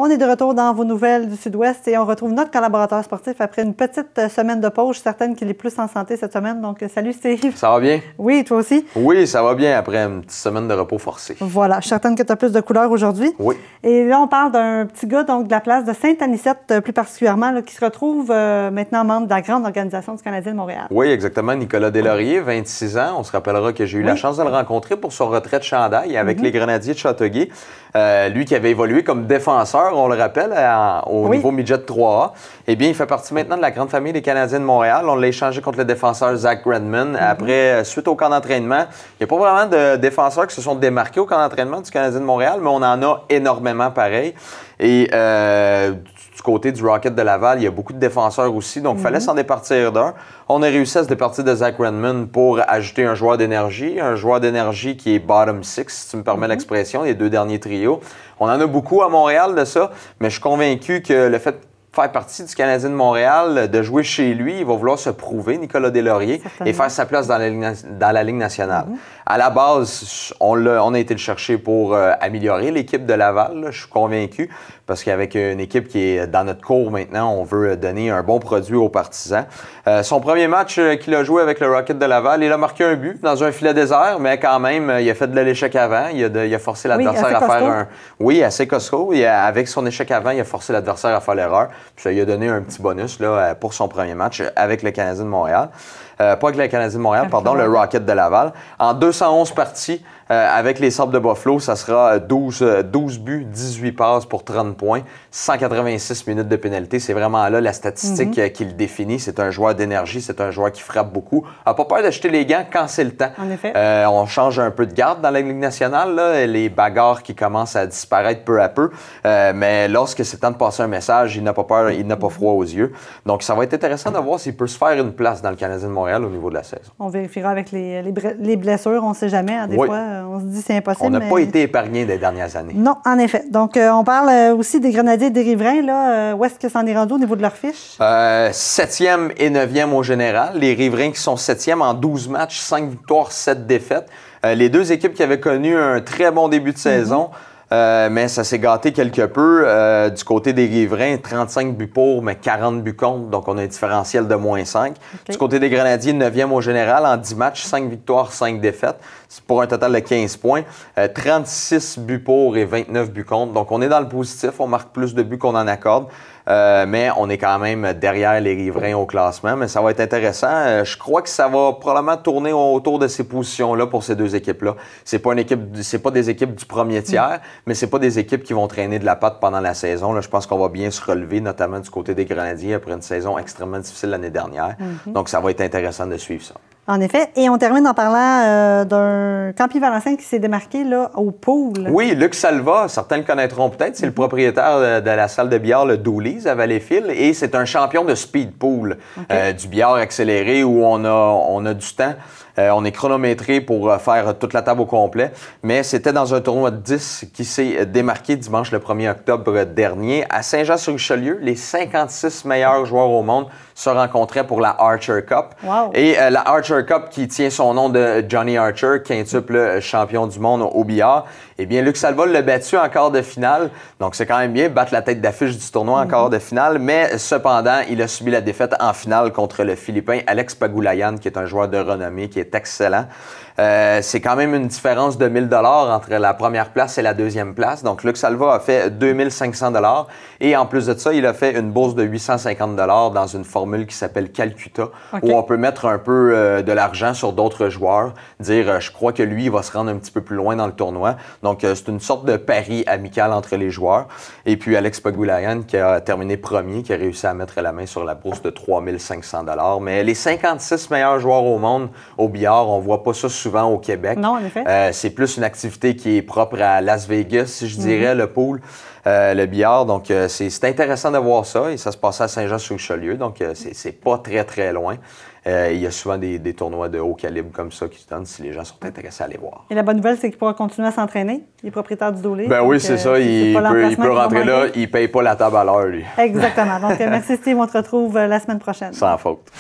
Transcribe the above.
On est de retour dans vos nouvelles du Sud-Ouest et on retrouve notre collaborateur sportif après une petite semaine de pause. Je suis certaine qu'il est plus en santé cette semaine. Donc, salut Steve. Ça va bien? Oui, toi aussi? Oui, ça va bien après une petite semaine de repos forcé. Voilà, je suis certaine que tu as plus de couleurs aujourd'hui. Oui. Et là, on parle d'un petit gars donc, de la place de Sainte-Anicette, plus particulièrement, là, qui se retrouve maintenant membre de la grande organisation du Canadien de Montréal. Oui, exactement. Nicolas Deslauriers, 26 ans. On se rappellera que j'ai eu la chance de le rencontrer pour son retrait de chandail avec les Grenadiers de Châteauguay. Lui qui avait évolué comme défenseur, on le rappelle, au niveau midget 3A. Eh bien, il fait partie maintenant de la grande famille des Canadiens de Montréal. On l'a échangé contre le défenseur Zach Redmond. Après, suite au camp d'entraînement, il n'y a pas vraiment de défenseurs qui se sont démarqués au camp d'entraînement du Canadien de Montréal, mais on en a énormément pareil. Et du côté du Rocket de Laval, il y a beaucoup de défenseurs aussi, donc il fallait s'en départir d'un. On a réussi à se départir de Zach Redmond pour ajouter un joueur d'énergie qui est bottom six, si tu me permets l'expression, les deux derniers trios. On en a beaucoup à Montréal de ça, mais je suis convaincu que le fait de faire partie du Canadien de Montréal, de jouer chez lui, il va vouloir se prouver, Nicolas Deslauriers, et faire sa place dans la Ligue nationale. À la base, on a été le chercher pour améliorer l'équipe de Laval, là, je suis convaincu, parce qu'avec une équipe qui est dans notre cour maintenant, on veut donner un bon produit aux partisans. Son premier match qu'il a joué avec le Rocket de Laval, il a marqué un but dans un filet désert, mais quand même, il a fait de l'échec avant. Il a forcé l'adversaire à faire un... Oui, assez costaud. Avec son échec avant, il a forcé l'adversaire à faire l'erreur. Puis ça lui a donné un petit bonus là, pour son premier match avec le Canadien de Montréal. Pas avec le Canadien de Montréal, pardon, le Rocket de Laval. En 211 parties, avec les Sabres de Buffalo, ça sera 12 buts, 18 passes pour 30 points, 186 minutes de pénalité. C'est vraiment là la statistique qui le définit. C'est un joueur d'énergie, c'est un joueur qui frappe beaucoup. n'a pas peur d'acheter les gants quand c'est le temps. En effet. On change un peu de garde dans la Ligue nationale, là, les bagarres qui commencent à disparaître peu à peu. Mais lorsque c'est temps de passer un message, il n'a pas peur, il n'a pas froid aux yeux. Donc, ça va être intéressant de voir s'il peut se faire une place dans le Canadien de Montréal au niveau de la saison. On vérifiera avec les blessures, on ne sait jamais. Hein, des fois, on se dit c'est impossible. On n'a pas été épargnés des dernières années. Non, en effet. Donc, on parle aussi des Grenadiers et des Riverains. Là, où est-ce que ça en est rendu au niveau de leur fiche? 7e et 9e au général. Les Riverains qui sont 7e en 12 matchs, 5 victoires, 7 défaites. Les deux équipes qui avaient connu un très bon début de saison. Mais ça s'est gâté quelque peu. Du côté des Riverains, 35 buts pour, mais 40 buts contre. Donc, on a un différentiel de moins 5. Du côté des Grenadiers, 9e au général, en 10 matchs, 5 victoires, 5 défaites. C'est pour un total de 15 points. 36 buts pour et 29 buts contre. Donc, on est dans le positif. On marque plus de buts qu'on en accorde. Mais on est quand même derrière les Riverains au classement. Mais ça va être intéressant. Je crois que ça va probablement tourner autour de ces positions-là pour ces deux équipes-là. C'est pas des équipes du premier tiers, mais c'est pas des équipes qui vont traîner de la patte pendant la saison. Là, je pense qu'on va bien se relever, notamment du côté des Grenadiers, après une saison extrêmement difficile l'année dernière. Donc, ça va être intéressant de suivre ça. En effet. Et on termine en parlant d'un Campi Valentin qui s'est démarqué là, au pool. Oui, Luc Salva, certains le connaîtront peut-être. C'est le propriétaire de la salle de billard, le Dooley's à Valleyfield. Et c'est un champion de speed pool, du billard accéléré où on a du temps. On est chronométré pour faire toute la table au complet. Mais c'était dans un tournoi de 10 qui s'est démarqué dimanche le 1er octobre dernier. À Saint-Jean-sur-Richelieu, les 56 meilleurs joueurs au monde se rencontraient pour la Archer Cup. Wow. Et la Archer Cup qui tient son nom de Johnny Archer, quintuple champion du monde au billard. Eh bien, Luc Salva l'a battu en quart de finale. Donc, c'est quand même bien battre la tête d'affiche du tournoi en quart de finale. Mais cependant, il a subi la défaite en finale contre le Philippin Alex Pagulayan, qui est un joueur de renommée, qui est excellent. C'est quand même une différence de 1 000 $ entre la première place et la deuxième place. Donc, Luc Salva a fait 2 500 $. Et en plus de ça, il a fait une bourse de 850 $ dans une formule qui s'appelle Calcutta, où on peut mettre un peu de l'argent sur d'autres joueurs, dire je crois que lui, il va se rendre un petit peu plus loin dans le tournoi. Donc, c'est une sorte de pari amical entre les joueurs. Et puis, Alex Pagulayan, qui a terminé premier, qui a réussi à mettre la main sur la bourse de 3 500 $. Mais les 56 meilleurs joueurs au monde au billard, on voit pas ça souvent au Québec. Non, en effet. C'est plus une activité qui est propre à Las Vegas, si je dirais, le pool, le billard. Donc, c'est intéressant de voir ça. Et ça se passait à Saint-Jean-sur-Richelieu. Donc, c'est pas très, très loin. Il y a souvent des tournois de haut calibre comme ça qui se donnent si les gens sont intéressés à les voir. Et la bonne nouvelle, c'est qu'il pourra continuer à s'entraîner. Il est propriétaire du Dooley. Ben oui, c'est ça. Il peut rentrer là. Il ne paye pas la table à l'heure, lui. Exactement. Donc, merci Steve. On te retrouve la semaine prochaine. Sans faute.